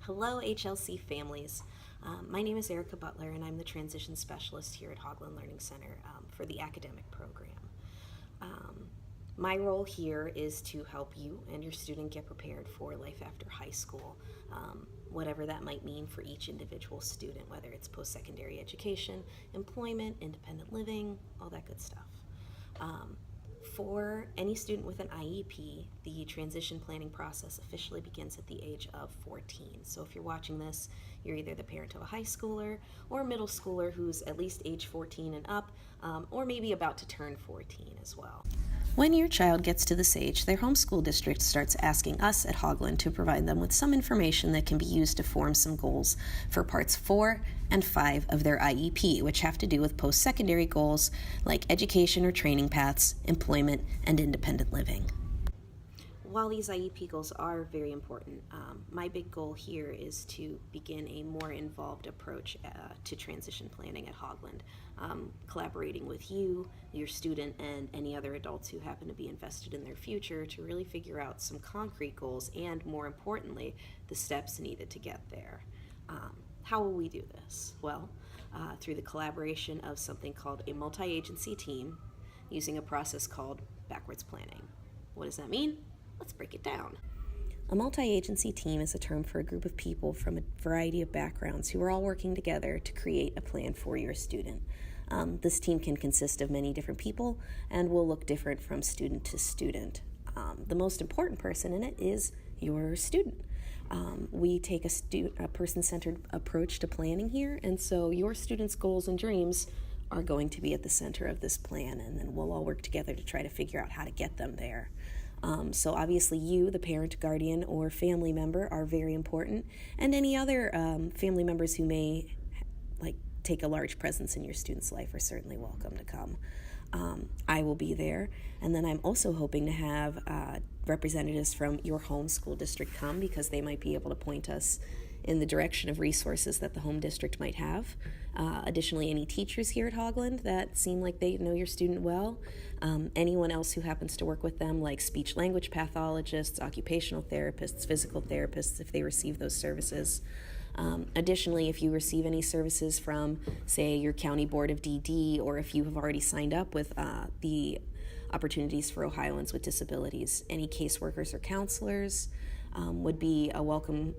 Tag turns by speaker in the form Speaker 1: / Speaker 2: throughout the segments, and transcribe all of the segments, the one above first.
Speaker 1: Hello, HLC families. My name is Erica Butler, and I'm the transition specialist here at Hogland Learning Center for the academic program. My role here is to help you and your student get prepared for life after high school, whatever that might mean for each individual student, whether it's post-secondary education, employment, independent living, all that good stuff. For any student with an IEP, the transition planning process officially begins at the age of 14. So if you're watching this, you're either the parent of a high schooler or a middle schooler who's at least age 14 and up, or maybe about to turn 14 as well. When your child gets to this age, their home school district starts asking us at Hogland to provide them with some information that can be used to form some goals for parts 4 and 5 of their IEP, which have to do with post-secondary goals like education or training paths, employment, and independent living. While these IEP goals are very important, my big goal here is to begin a more involved approach to transition planning at Hogland, collaborating with you, your student, and any other adults who happen to be invested in their future to really figure out some concrete goals and, more importantly, the steps needed to get there. How will we do this? Well, through the collaboration of something called a multi-agency team using a process called backwards planning. What does that mean? Let's break it down. A multi-agency team is a term for a group of people from a variety of backgrounds who are all working together to create a plan for your student. This team can consist of many different people and will look different from student to student. The most important person in it is your student. We take a person-centered approach to planning here, and so your student's goals and dreams are going to be at the center of this plan, and then we'll all work together to try to figure out how to get them there. So obviously you, the parent, guardian, or family member are very important, and any other family members who may take a large presence in your student's life are certainly welcome to come. I will be there, and then I'm also hoping to have representatives from your home school district come because they might be able to point us in the direction of resources that the home district might have. Additionally, any teachers here at Hogland that seem like they know your student well, anyone else who happens to work with them, like speech language pathologists, occupational therapists, physical therapists, if they receive those services. Additionally, if you receive any services from, say, your county board of DD, or if you have already signed up with the Opportunities for Ohioans with Disabilities, any caseworkers or counselors would be a welcome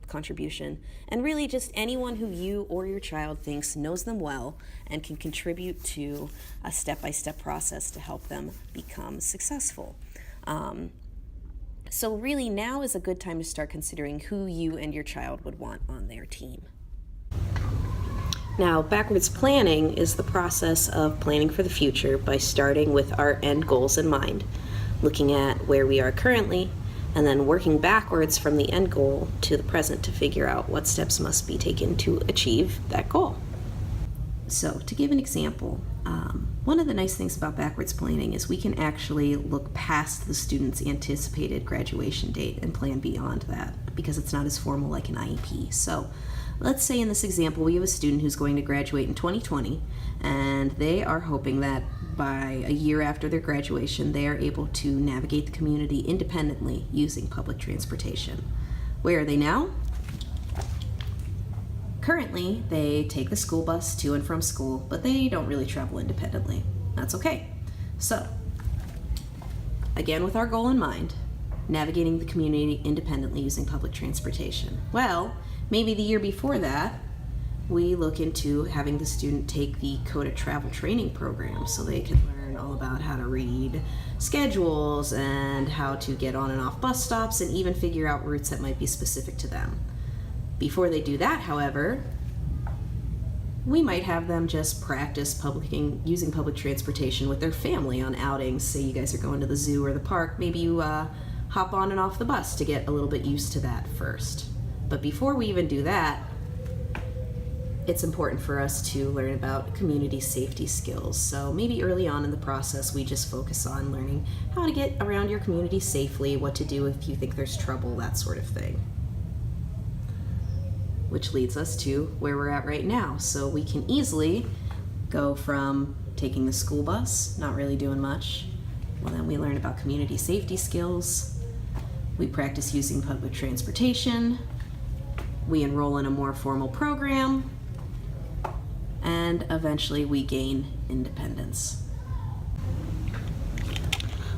Speaker 1: contribution, and really just anyone who you or your child thinks knows them well and can contribute to a step-by-step process to help them become successful. So really now is a good time to start considering who you and your child would want on their team. Now, backwards planning is the process of planning for the future by starting with our end goals in mind, looking at where we are currently, and then working backwards from the end goal to the present to figure out what steps must be taken to achieve that goal. So, to give an example, one of the nice things about backwards planning is we can actually look past the student's anticipated graduation date and plan beyond that because it's not as formal like an IEP. So, let's say in this example we have a student who's going to graduate in 2020, and they are hoping that by a year after their graduation, they are able to navigate the community independently using public transportation. Where are they now? Currently, they take the school bus to and from school, but they don't really travel independently. That's okay. So, again with our goal in mind, navigating the community independently using public transportation. Well, maybe the year before that, we look into having the student take the CODA travel training program so they can learn all about how to read schedules and how to get on and off bus stops and even figure out routes that might be specific to them. Before they do that, however, we might have them just practice using public transportation with their family on outings. Say you guys are going to the zoo or the park, maybe you hop on and off the bus to get a little bit used to that first. But before we even do that, it's important for us to learn about community safety skills. So maybe early on in the process, we just focus on learning how to get around your community safely, what to do if you think there's trouble, that sort of thing. Which leads us to where we're at right now. So we can easily go from taking the school bus, not really doing much. Well, then we learn about community safety skills. We practice using public transportation. we enroll in a more formal program, and eventually we gain independence.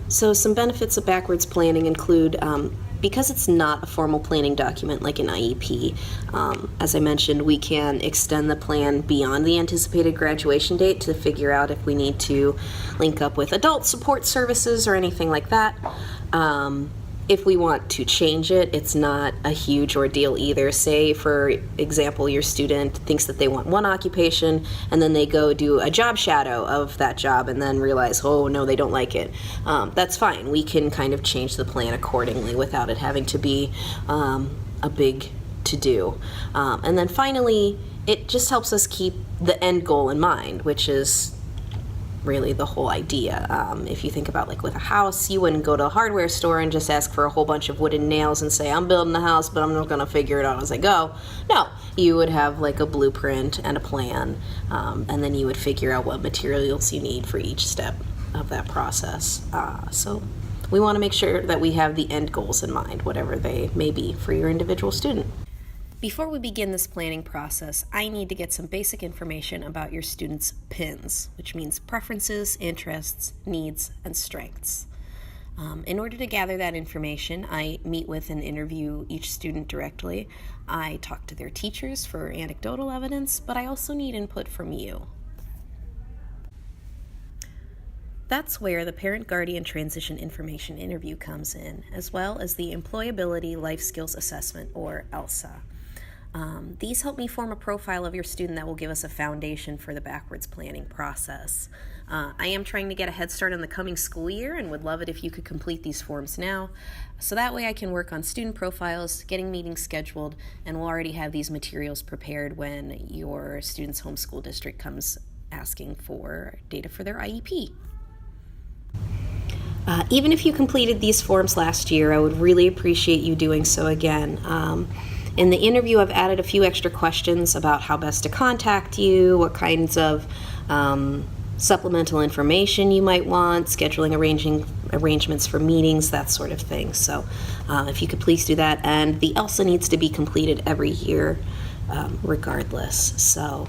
Speaker 1: So some benefits of backwards planning include, because it's not a formal planning document like an IEP, as I mentioned, we can extend the plan beyond the anticipated graduation date to figure out if we need to link up with adult support services or anything like that. If we want to change it, it's not a huge ordeal either. Say, for example, your student thinks that they want one occupation and then they go do a job shadow of that job and then realize, oh no, they don't like it. That's fine. We can kind of change the plan accordingly without it having to be a big to-do. And then finally, it just helps us keep the end goal in mind, which is really the whole idea. If you think about, like, with a house, you wouldn't go to a hardware store and just ask for a whole bunch of wooden nails and say, I'm building a house, but I'm not going to figure it out as I go. No, you would have like a blueprint and a plan, and then you would figure out what materials you need for each step of that process. So we want to make sure that we have the end goals in mind, whatever they may be for your individual student. Before we begin this planning process, I need to get some basic information about your students' PINs, which means preferences, interests, needs, and strengths. In order to gather that information, I meet with and interview each student directly. I talk to their teachers for anecdotal evidence, but I also need input from you. That's where the Parent-Guardian Transition Information Interview comes in, as well as the Employability Life Skills Assessment, or ELSA. These help me form a profile of your student that will give us a foundation for the backwards planning process. I am trying to get a head start on the coming school year and would love it if you could complete these forms now, so that way I can work on student profiles, getting meetings scheduled, and we'll already have these materials prepared when your student's home school district comes asking for data for their IEP. Even if you completed these forms last year, I would really appreciate you doing so again. In the interview, I've added a few extra questions about how best to contact you, what kinds of supplemental information you might want, scheduling arrangements for meetings, that sort of thing. So if you could please do that. And the ELSA needs to be completed every year regardless. So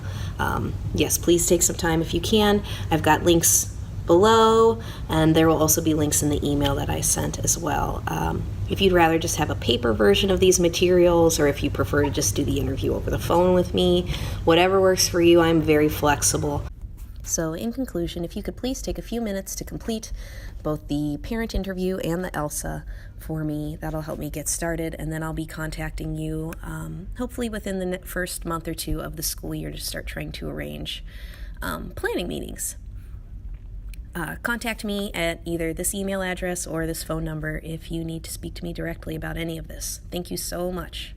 Speaker 1: yes, please take some time if you can. I've got links below, and there will also be links in the email that I sent as well. If you'd rather just have a paper version of these materials, or if you prefer to just do the interview over the phone with me, whatever works for you, I'm very flexible. So in conclusion, if you could please take a few minutes to complete both the parent interview and the ELSA for me, that'll help me get started, and then I'll be contacting you hopefully within the first month or two of the school year to start trying to arrange planning meetings. Contact me at either this email address or this phone number if you need to speak to me directly about any of this. Thank you so much.